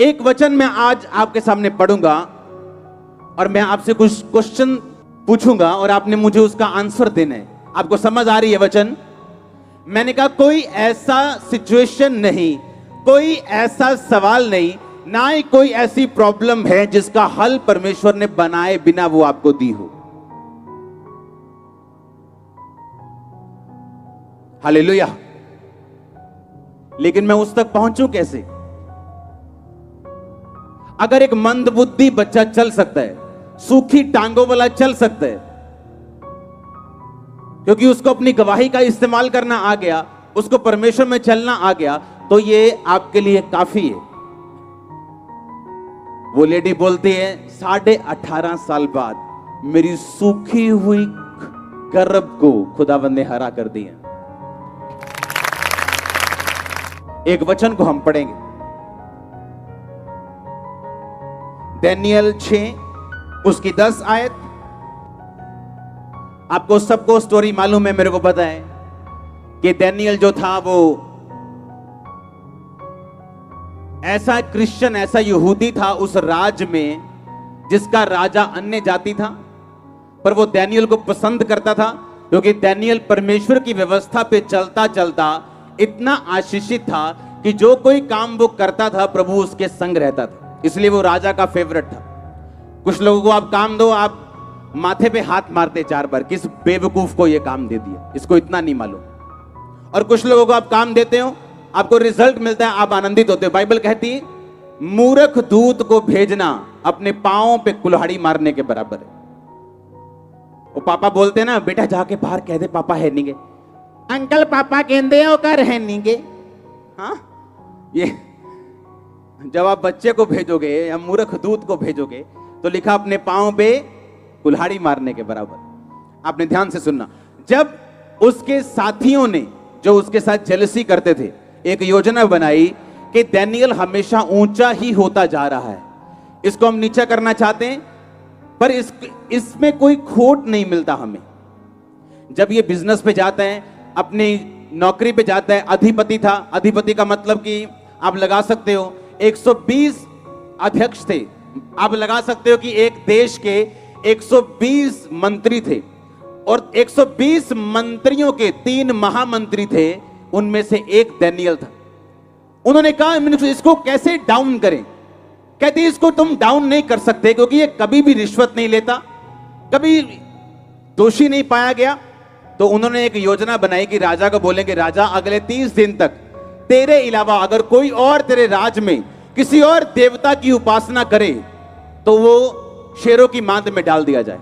एक वचन मैं आज आपके सामने पढ़ूंगा और मैं आपसे कुछ क्वेश्चन पूछूंगा और आपने मुझे उसका आंसर देना है। आपको समझ आ रही है वचन? मैंने कहा कोई ऐसा सिचुएशन नहीं, कोई ऐसा सवाल नहीं, ना ही कोई ऐसी प्रॉब्लम है जिसका हल परमेश्वर ने बनाए बिना वो आपको दी हो। हालेलुया। लेकिन मैं उस तक पहुंचूं कैसे? अगर एक मंदबुद्धि बच्चा चल सकता है, सूखी टांगों वाला चल सकता है, क्योंकि उसको अपनी गवाही का इस्तेमाल करना आ गया, उसको परमेश्वर में चलना आ गया, तो ये आपके लिए काफी है। वो लेडी बोलती है 18.5 साल बाद मेरी सूखी हुई गर्भ को खुदावंद ने हरा कर दिया। एक वचन को हम पढ़ेंगे, दानियेल 6 उसकी 10 आयत। आपको सबको स्टोरी मालूम है, मेरे को पता है कि दानियेल जो था वो ऐसा क्रिश्चियन, ऐसा यहूदी था उस राज्य में जिसका राजा अन्य जाति था, पर वो दानियेल को पसंद करता था क्योंकि दानियेल परमेश्वर की व्यवस्था पे चलता चलता इतना आशीषित था कि जो कोई काम वो करता था प्रभु उसके संग रहता था, इसलिए वो राजा का फेवरेट था। कुछ लोगों को आप काम दो, आप माथे पे हाथ मारते 4 बार, किस बेवकूफ को ये काम दे दिया, इसको इतना नहीं मालूम। और कुछ लोगों को आप काम देते हो, आपको रिजल्ट मिलता है, आप आनंदित होते हो। बाइबल कहती है मूर्ख दूत को भेजना अपने पांवों पे कुल्हाड़ी मारने के बराबर है। वो पापा बोलते हैं ना, बेटा जाके बाहर कह दे पापा है नहीं गे, अंकल पापा कहते हो कर है नहीं गे। हाँ, ये जब आप बच्चे को भेजोगे या मूर्ख दूत को भेजोगे तो लिखा अपने पांव पे कुल्हाड़ी मारने के बराबर। आपने ध्यान से सुनना। जब उसके साथियों ने जो उसके साथ जेलसी करते थे एक योजना बनाई कि दानियेल हमेशा ऊंचा ही होता जा रहा है, इसको हम नीचा करना चाहते हैं, पर इसमें कोई खोट नहीं मिलता हमें। जब ये बिजनेस पे जाता है, अपनी नौकरी पे जाता है, अधिपति था, अधिपति का मतलब कि आप लगा सकते हो 120 अध्यक्ष थे, आप लगा सकते हो कि एक देश के 120 मंत्री थे और 120 मंत्रियों के 3 महामंत्री थे, उनमें से एक दानियेल था। उन्होंने कहा इसको कैसे डाउन करें। कहते इसको तुम डाउन नहीं कर सकते क्योंकि ये कभी भी रिश्वत नहीं लेता, कभी दोषी नहीं पाया गया। तो उन्होंने एक योजना बनाई कि राजा को बोलेंगे राजा अगले 30 दिन तक तेरे अलावा अगर कोई और तेरे राज में किसी और देवता की उपासना करे तो वो शेरों की मांद में डाल दिया जाए।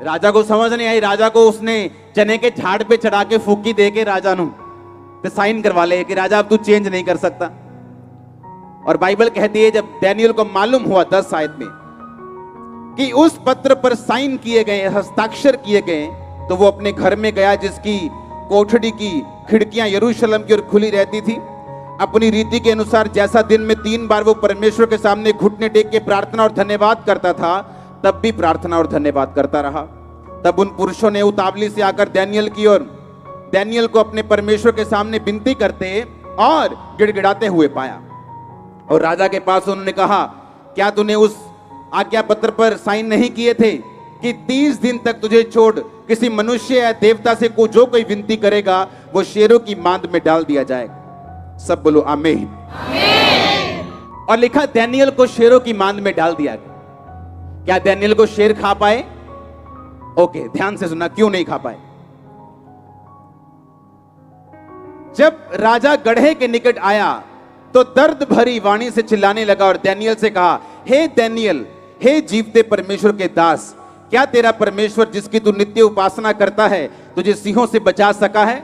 राजा को समझ नहीं आई, राजा को उसने चने के झाड़ पे चढ़ा के फूकी दे के राजा नु तो साइन करवा ले कि राजा अब तू चेंज नहीं कर सकता। और बाइबल कहती है जब दानियेल को मालूम हुआ 10 आयत में कि उस पत्र पर साइन किए गए, हस्ताक्षर किए गए, तो वो अपने घर में गया जिसकी कोठड़ी की खिड़कियां यरूशलेम की ओर खुली रहती थी। अपनी रीति के अनुसार जैसा दिन में 3 बार वो परमेश्वर के सामने घुटने टेक के प्रार्थना और धन्यवाद करता था, तब भी प्रार्थना और धन्यवाद करता रहा। तब उन पुरुषों ने उतावली से आकर दानियेल की ओर दानियेल को अपने परमेश्वर के सामने विनती करते और गिड़गिड़ाते हुए पाया। और राजा के पास उन्होंने कहा क्या तूने उस आज्ञा पत्र पर साइन नहीं किए थे कि 30 दिन तक तुझे छोड़ किसी मनुष्य या देवता से जो कोई विनती करेगा वो शेरों की मांद में डाल दिया जाएगा। सब बोलो आमीन। और लिखा दानियेल को शेरों की मांद में डाल दिया गया। क्या दानियेल को शेर खा पाए? ओके, ध्यान से सुनना, क्यों नहीं खा पाए। जब राजा गड्ढे के निकट आया तो दर्द भरी वाणी से चिल्लाने लगा और दानियेल से कहा, हे दानियेल, हे जीवते परमेश्वर के दास, क्या तेरा परमेश्वर जिसकी तू नित्य उपासना करता है तुझे सिंहों से बचा सका है?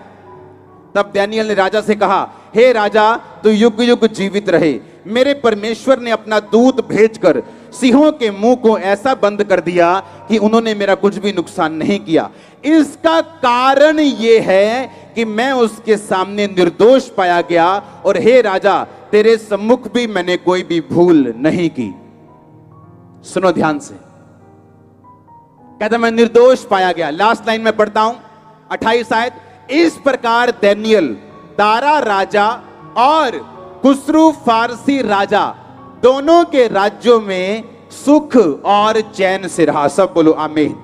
तब दानियेल ने राजा से कहा, हे राजा, तू युग युग जीवित रहे। मेरे परमेश्वर ने अपना दूत भेजकर सिंहों के मुंह को ऐसा बंद कर दिया कि उन्होंने मेरा कुछ भी नुकसान नहीं किया। इसका कारण यह है कि मैं उसके सामने निर्दोष पाया गया और हे राजा, तेरे सम्मुख भी मैंने कोई भी भूल नहीं की। सुनो ध्यान से, कहता मैं निर्दोष पाया गया। लास्ट लाइन में पढ़ता हूं 28 आयत। इस प्रकार दानियेल दारा राजा और खुसरू फारसी राजा, दोनों के राज्यों में सुख और चैन से रहा। सब बोलो आमीन।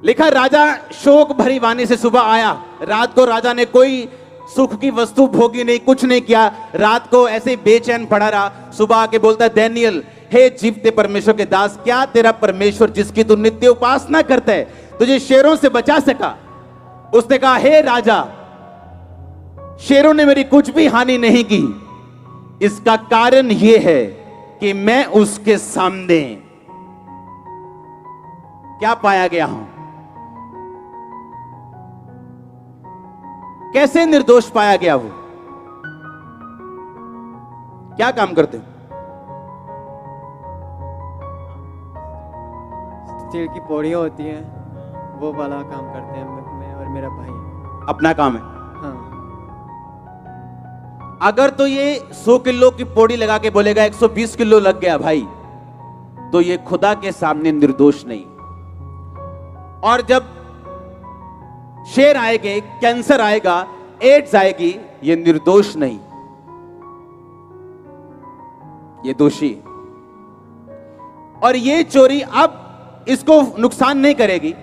लिखा, राजा शोक भरी वाणी से सुबह आया। रात को राजा ने कोई सुख की वस्तु भोगी नहीं, कुछ नहीं किया। रात को ऐसे बेचैन पड़ा रहा। सुबह आके बोलता है, डैनियल, हे जीवते परमेश्वर के दास, क्या तेरा परमेश्वर जिसकी तू नित्य उपासना करता है तुझे शेरों से बचा सका? उसने कहा, हे राजा, शेरों ने मेरी कुछ भी हानि नहीं की। इसका कारण यह है कि मैं उसके सामने क्या पाया गया हूं? कैसे निर्दोष पाया गया? वो क्या काम करते हो? स्टील की पौड़ियाँ होती हैं, वो वाला काम करते हैं मैं और मेरा भाई। अपना काम है। हाँ। अगर तो ये 100 किलो की पौड़ी लगा के बोलेगा 120 किलो लग गया भाई, तो ये खुदा के सामने निर्दोष नहीं। और जब शेर आएंगे, कैंसर आएगा, एड्स आएगी, ये निर्दोष नहीं, ये दोषी। और ये चोरी अब इसको नुकसान नहीं करेगी,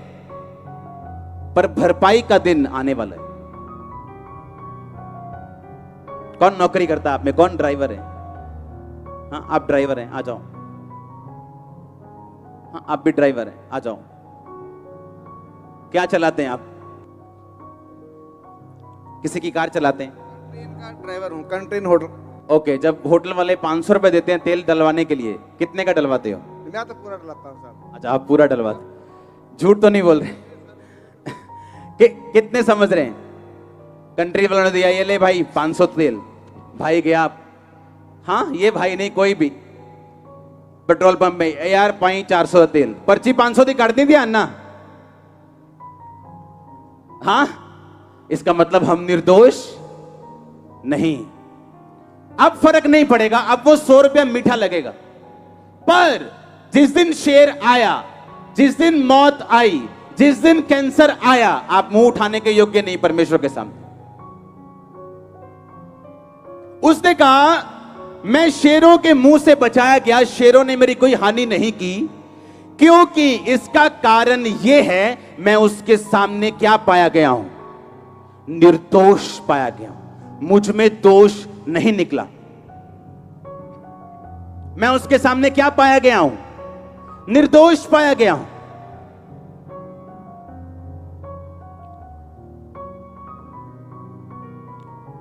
पर भरपाई का दिन आने वाला है। कौन नौकरी करता है आप में? कौन ड्राइवर है? हाँ, आप ड्राइवर हैं, आ जाओ। हाँ, आप भी ड्राइवर हैं, आ जाओ। क्या चलाते हैं आप? किसी की कार चलाते हैं? ट्रेन का ड्राइवर हूँ, कंट्रेन होटल। ओके, जब होटल वाले 500 रुपए देते हैं तेल डलवाने के लिए, कितने का डलवाते हो? मैं तो पूरा डलाता हूँ साहब। अच्छा, आप पूरा डलवाते, झूठ तो नहीं बोल रहे? कितने समझ रहे हैं? कंट्री वालों ने दिया, ये ले भाई 500 तेल, भाई गया आप। हाँ, ये भाई नहीं, कोई भी पेट्रोल पंप में, यार 400 तेल, पर्ची 500 दी कर दी थी अन्ना। हाँ, इसका मतलब हम निर्दोष नहीं। अब फर्क नहीं पड़ेगा, अब वो 100 रुपया मीठा लगेगा। पर जिस दिन शेर आया, जिस दिन मौत आई, जिस दिन कैंसर आया, आप मुंह उठाने के योग्य नहीं परमेश्वर के सामने। उसने कहा, मैं शेरों के मुंह से बचाया गया, शेरों ने मेरी कोई हानि नहीं की, क्योंकि इसका कारण यह है, मैं उसके सामने क्या पाया गया हूं? निर्दोष पाया गया हूं। मुझ में दोष नहीं निकला। मैं उसके सामने क्या पाया गया हूं? निर्दोष पाया गया हूं।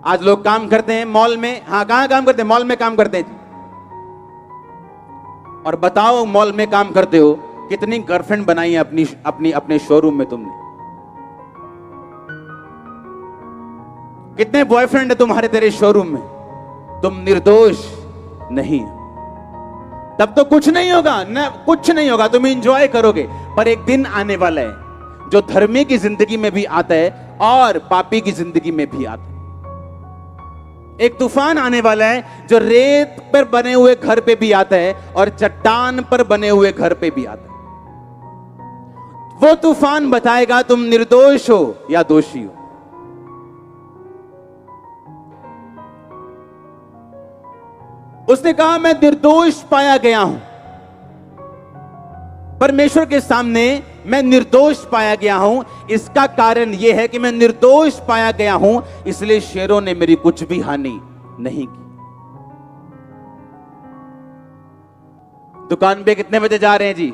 आज लोग काम करते हैं मॉल में। हाँ, कहां काम करते हैं? मॉल में काम करते हैं जी। और बताओ, मॉल में काम करते हो, कितनी गर्लफ्रेंड बनाई है अपने शोरूम में तुमने? कितने बॉयफ्रेंड है तुम्हारे तेरे शोरूम में? तुम निर्दोष नहीं। तब तो कुछ नहीं होगा ना, कुछ नहीं होगा, तुम एंजॉय करोगे। पर एक दिन आने वाला है जो धर्मी की जिंदगी में भी आता है और पापी की जिंदगी में भी आता है। एक तूफान आने वाला है जो रेत पर बने हुए घर पे भी आता है और चट्टान पर बने हुए घर पे भी आता है। वो तूफान बताएगा तुम निर्दोष हो या दोषी हो। उसने कहा, मैं निर्दोष पाया गया हूं परमेश्वर के सामने, मैं निर्दोष पाया गया हूं। इसका कारण यह है कि मैं निर्दोष पाया गया हूं, इसलिए शेरों ने मेरी कुछ भी हानि नहीं की। दुकान पे कितने बजे जा रहे हैं जी?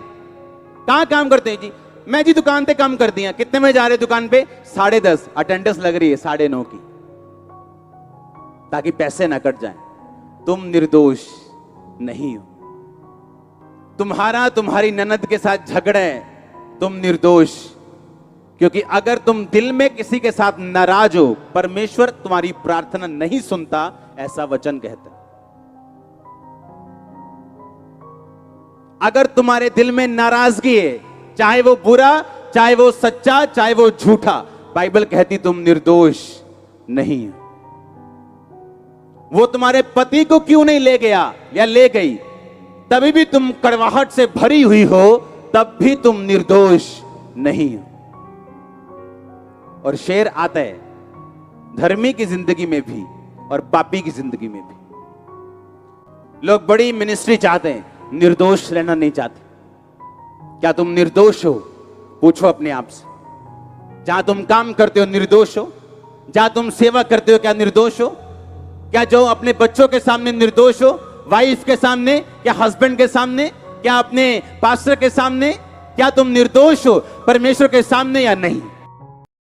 कहां काम करते हैं जी? मैं जी दुकान पे काम कर दिया। कितने बजे जा रहे हैं दुकान पे? 10:30। अटेंडेंस लग रही है 9:30 की, ताकि पैसे ना कट जाएं। तुम निर्दोष नहीं हो। तुम्हारी ननद के साथ झगड़ा है, तुम निर्दोष। क्योंकि अगर तुम दिल में किसी के साथ नाराज हो, परमेश्वर तुम्हारी प्रार्थना नहीं सुनता, ऐसा वचन कहता है। अगर तुम्हारे दिल में नाराजगी है, चाहे वो बुरा, चाहे वो सच्चा, चाहे वो झूठा, बाइबल कहती तुम निर्दोष नहीं हो। वो तुम्हारे पति को क्यों नहीं ले गया या ले गई, तभी भी तुम कड़वाहट से भरी हुई हो, तब भी तुम निर्दोष नहीं हो। और शेर आता है धर्मी की जिंदगी में भी और पापी की जिंदगी में भी। लोग बड़ी मिनिस्ट्री चाहते हैं, निर्दोष रहना नहीं चाहते। क्या तुम निर्दोष हो? पूछो अपने आप से। जहां तुम काम करते हो निर्दोष हो? जहां तुम सेवा करते हो क्या निर्दोष हो? क्या जो अपने बच्चों के सामने निर्दोष हो, वाइफ के सामने, क्या हस्बैंड के सामने, क्या अपने पास्टर के सामने, क्या तुम निर्दोष हो परमेश्वर के सामने या नहीं?